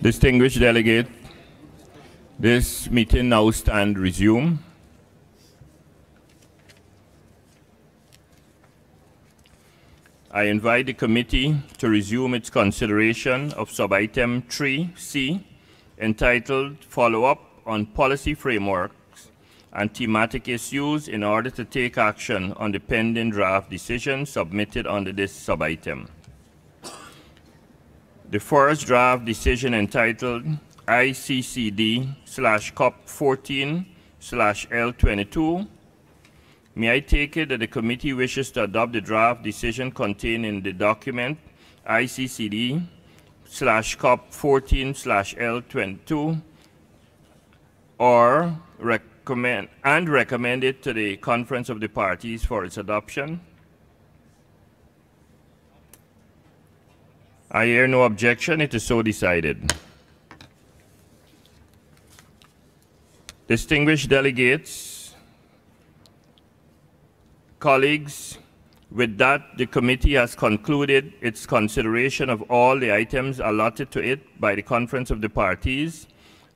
Distinguished delegate, this meeting now stands resumed. I invite the committee to resume its consideration of sub-item 3C, entitled Follow-up on Policy Frameworks and Thematic Issues in order to take action on the pending draft decision submitted under this sub-item. The first draft decision, entitled ICCD/COP14/L22. May I take it that the committee wishes to adopt the draft decision contained in the document ICCD/COP14/L22 or recommend it to the Conference of the Parties for its adoption? I hear no objection. It is so decided. Distinguished delegates, colleagues, with that, the committee has concluded its consideration of all the items allotted to it by the Conference of the Parties.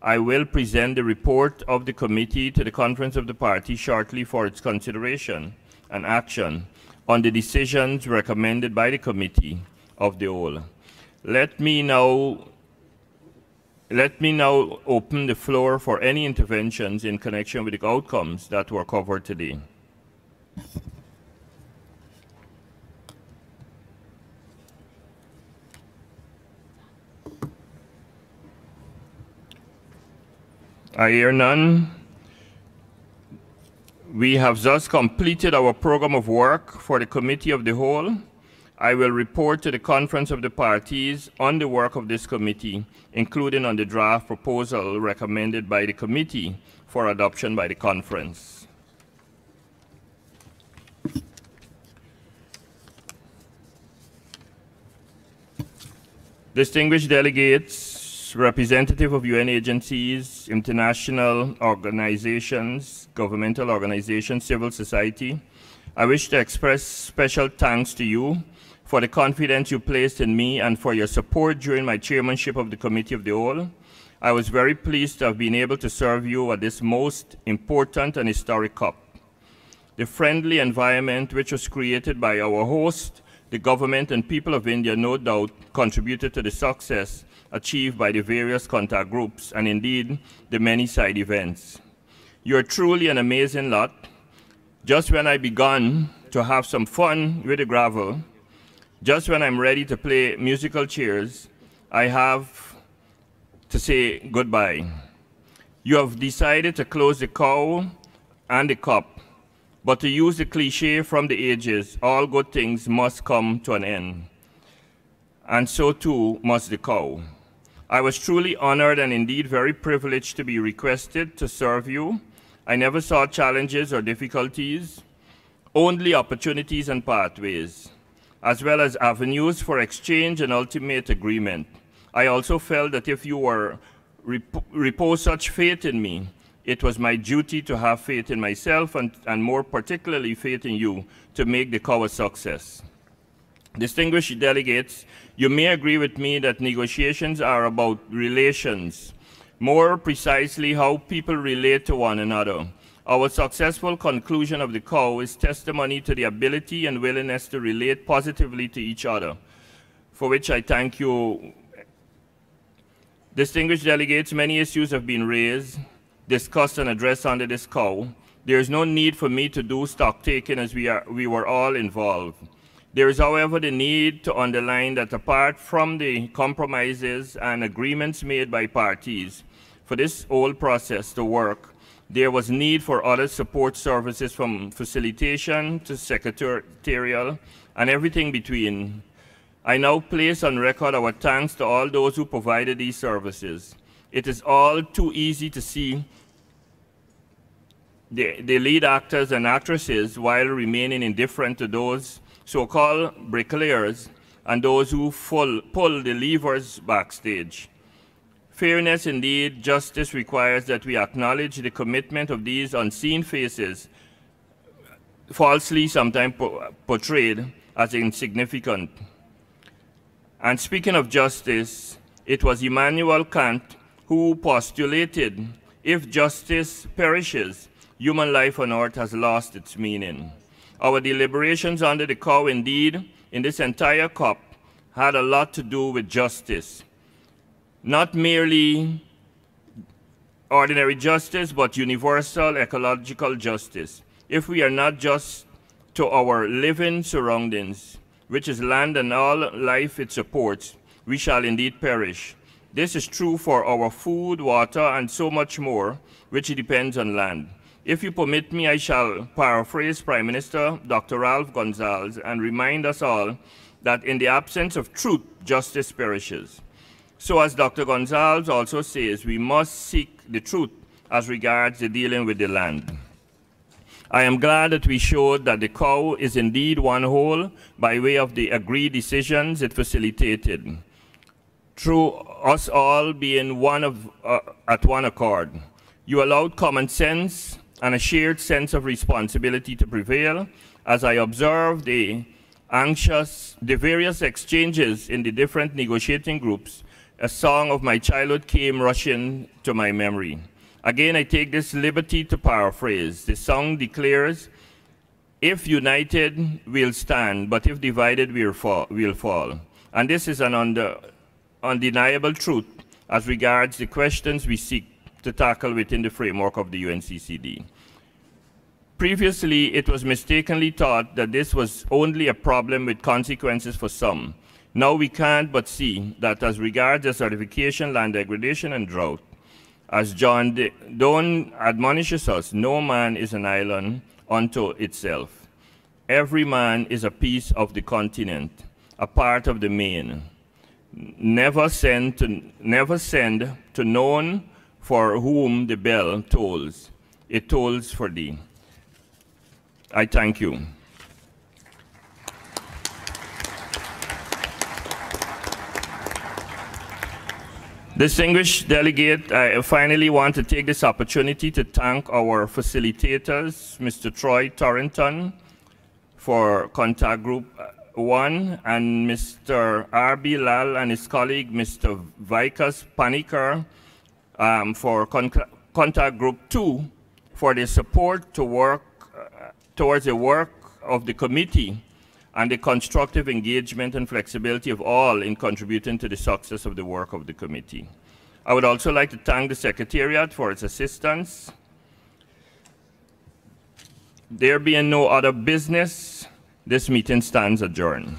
I will present the report of the committee to the Conference of the Parties shortly for its consideration and action on the decisions recommended by the Committee of the Whole. Let me now open the floor for any interventions in connection with the outcomes that were covered today. I hear none. We have thus completed our program of work for the Committee of the Whole. I will report to the Conference of the Parties on the work of this committee, including on the draft proposal recommended by the committee for adoption by the conference. Distinguished delegates, representatives of UN agencies, international organizations, governmental organizations, civil society, I wish to express special thanks to you for the confidence you placed in me and for your support during my chairmanship of the Committee of the Whole. I was very pleased to have been able to serve you at this most important and historic COP. The friendly environment which was created by our host, the government and people of India, no doubt contributed to the success achieved by the various contact groups and indeed the many side events. You're truly an amazing lot. Just when I begun to have some fun with the gravel, just when I'm ready to play musical chairs, I have to say goodbye. You have decided to close the cow and the cup, but to use the cliche from the ages, all good things must come to an end. And so too must the cow. I was truly honored and indeed very privileged to be requested to serve you. I never saw challenges or difficulties, only opportunities and pathways, as well as avenues for exchange and ultimate agreement. I also felt that if you were repose such faith in me, it was my duty to have faith in myself and more particularly faith in you to make the COW a success. Distinguished delegates, you may agree with me that negotiations are about relations, more precisely how people relate to one another. Our successful conclusion of the COW is testimony to the ability and willingness to relate positively to each other, for which I thank you. Distinguished delegates, many issues have been raised, discussed and addressed under this COW. There is no need for me to do stock taking as we were all involved. There is, however, the need to underline that apart from the compromises and agreements made by parties for this whole process to work, there was need for other support services from facilitation to secretarial and everything between. I now place on record our thanks to all those who provided these services. It is all too easy to see the lead actors and actresses while remaining indifferent to those so-called bricklayers and those who pull the levers backstage. Fairness, indeed, justice requires that we acknowledge the commitment of these unseen faces, falsely sometimes portrayed as insignificant. And speaking of justice, It was Immanuel Kant who postulated, if justice perishes, human life on earth has lost its meaning. Our deliberations under the cow, indeed, in this entire COP, had a lot to do with justice. Not merely ordinary justice, but universal ecological justice. If we are not just to our living surroundings, which is land and all life it supports, we shall indeed perish. This is true for our food, water, and so much more, which depends on land. If you permit me, I shall paraphrase Prime Minister Dr. Ralph Gonsalves and remind us all that in the absence of truth, justice perishes. So as Dr. Gonsalves also says, we must seek the truth as regards the dealing with the land. I am glad that we showed that the cow is indeed one whole by way of the agreed decisions it facilitated, through us all being at one accord. You allowed common sense and a shared sense of responsibility to prevail as I observed the various exchanges in the different negotiating groups. A song of my childhood came rushing to my memory. Again, I take this liberty to paraphrase. The song declares, if united, we'll stand, but if divided, we'll fall. And this is an undeniable truth as regards the questions we seek to tackle within the framework of the UNCCD. Previously, it was mistakenly thought that this was only a problem with consequences for some. Now we can't but see that as regards desertification, land degradation, and drought, as John Donne admonishes us, no man is an island unto itself. Every man is a piece of the continent, a part of the main. Never send to none for whom the bell tolls. It tolls for thee. I thank you. Distinguished delegate, I finally want to take this opportunity to thank our facilitators, Mr. Troy Torrington for Contact Group 1 and Mr. R.B. Lal and his colleague, Mr. Vikas Panikar, for Contact Group 2 for their support to work towards the work of the committee and the constructive engagement and flexibility of all in contributing to the success of the work of the committee. I would also like to thank the Secretariat for its assistance. There being no other business, this meeting stands adjourned.